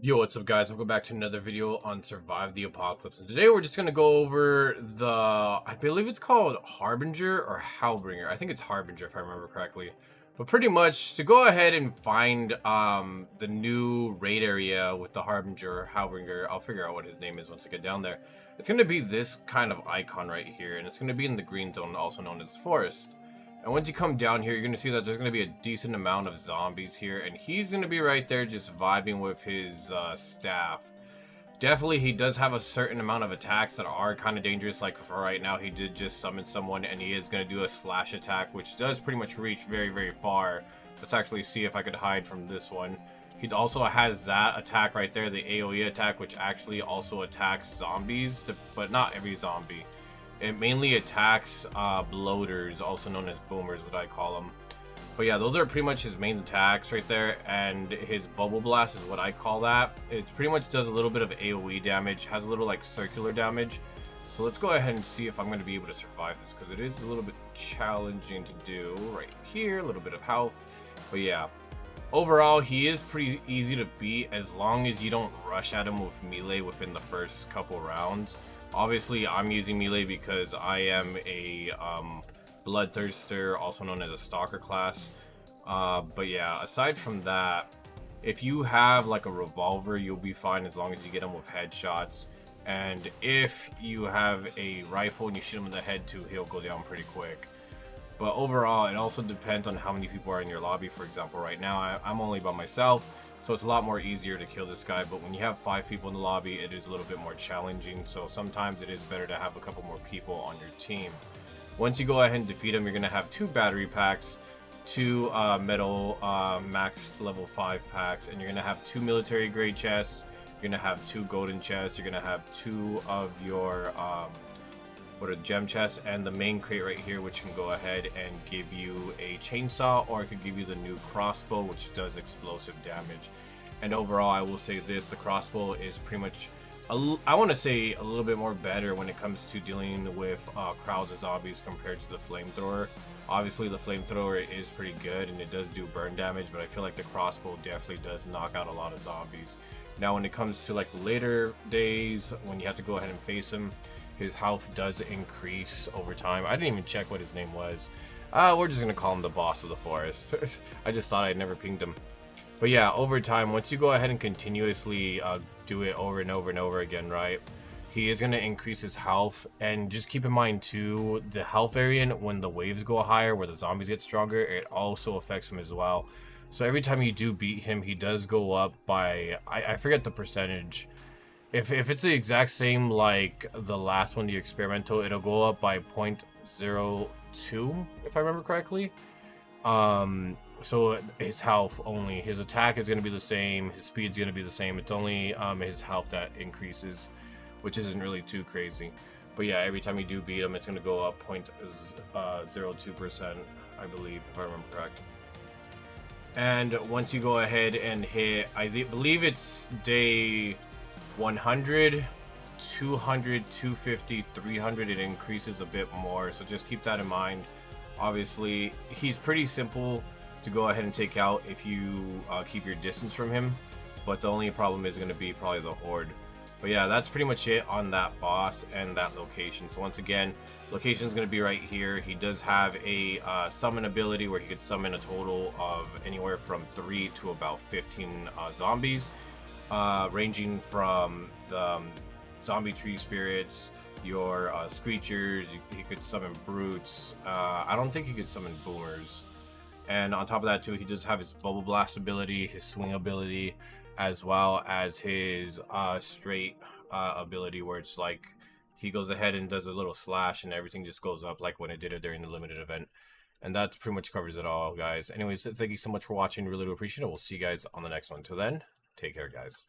Yo, what's up guys? Welcome back to another video on Survive the Apocalypse. And today we're just going to go over I believe it's called Harbinger or Halbringer. I think it's Harbinger if I remember correctly. But pretty much to go ahead and find the new raid area with the Harbinger or Halbringer. I'll figure out what his name is once I get down there. It's going to be this kind of icon right here, and it's going to be in the green zone, also known as forest. And once you come down here, you're going to see that there's going to be a decent amount of zombies here. And he's going to be right there just vibing with his staff. Definitely, he does have a certain amount of attacks that are kind of dangerous. Like for right now, he did just summon someone. And he is going to do a slash attack, which does pretty much reach very, very far. Let's actually see if I could hide from this one. He also has that attack right there, the AoE attack, which actually also attacks zombies. But not every zombie. It mainly attacks bloaters, also known as boomers, what I call them. But yeah, those are pretty much his main attacks right there. And his bubble blast is what I call that. It pretty much does a little bit of AoE damage, has a little like circular damage. So let's go ahead and see if I'm going to be able to survive this, because it is a little bit challenging to do right here. A little bit of health. But yeah, overall, he is pretty easy to beat as long as you don't rush at him with melee within the first couple rounds. Obviously, I'm using melee because I am a bloodthirster, also known as a stalker class. But yeah, aside from that, if you have like a revolver, you'll be fine as long as you get him with headshots. And if you have a rifle and you shoot him in the head too, he'll go down pretty quick. But overall, it also depends on how many people are in your lobby. For example, right now, I'm only by myself. So it's a lot more easier to kill this guy, but when you have 5 people in the lobby, it is a little bit more challenging. So sometimes it is better to have a couple more people on your team. Once you go ahead and defeat him, you're going to have 2 battery packs, 2 metal maxed level 5 packs, and you're going to have 2 military grade chests. You're going to have 2 golden chests. You're going to have 2 of your gem chests, and the main crate right here, which can go ahead and give you a chainsaw, or it could give you the new crossbow, which does explosive damage. And overall, I will say this: the crossbow is pretty much, I want to say, a little bit more better when it comes to dealing with crowds of zombies compared to the flamethrower. Obviously, the flamethrower is pretty good and it does do burn damage, but I feel like the crossbow definitely does knock out a lot of zombies. Now, when it comes to like later days, when you have to go ahead and face him, his health does increase over time. I didn't even check what his name was. We're just gonna call him the boss of the forest. I just thought I'd never pinged him. But yeah, over time, once you go ahead and continuously do it over and over and over again, right? He is gonna increase his health, and just keep in mind too, the health variant, when the waves go higher, where the zombies get stronger, it also affects him as well. So every time you do beat him, he does go up by, I forget the percentage. If it's the exact same like the last one, the experimental, it'll go up by 0.02 if I remember correctly. So his health only, his attack is going to be the same, his speed is going to be the same. It's only his health that increases, which isn't really too crazy. But yeah, every time you do beat him, it's going to go up 0.02%, I believe, if I remember correct. And once you go ahead and hit, I believe it's day 100, 200, 250, 300, it increases a bit more, so just keep that in mind. Obviously, he's pretty simple to go ahead and take out if you keep your distance from him, but the only problem is going to be probably the horde. But yeah, that's pretty much it on that boss and that location. So once again, location is going to be right here. He does have a summon ability where he could summon a total of anywhere from 3 to about 15 zombies. Ranging from the zombie tree spirits, your screechers, he could summon brutes. I don't think he could summon boomers. And on top of that too, he does have his bubble blast ability, his swing ability, as well as his straight ability, where it's like he goes ahead and does a little slash and everything just goes up like when it did it during the limited event. And that pretty much covers it all, guys. Anyways, thank you so much for watching. Really do appreciate it. We'll see you guys on the next one. Till then, take care, guys.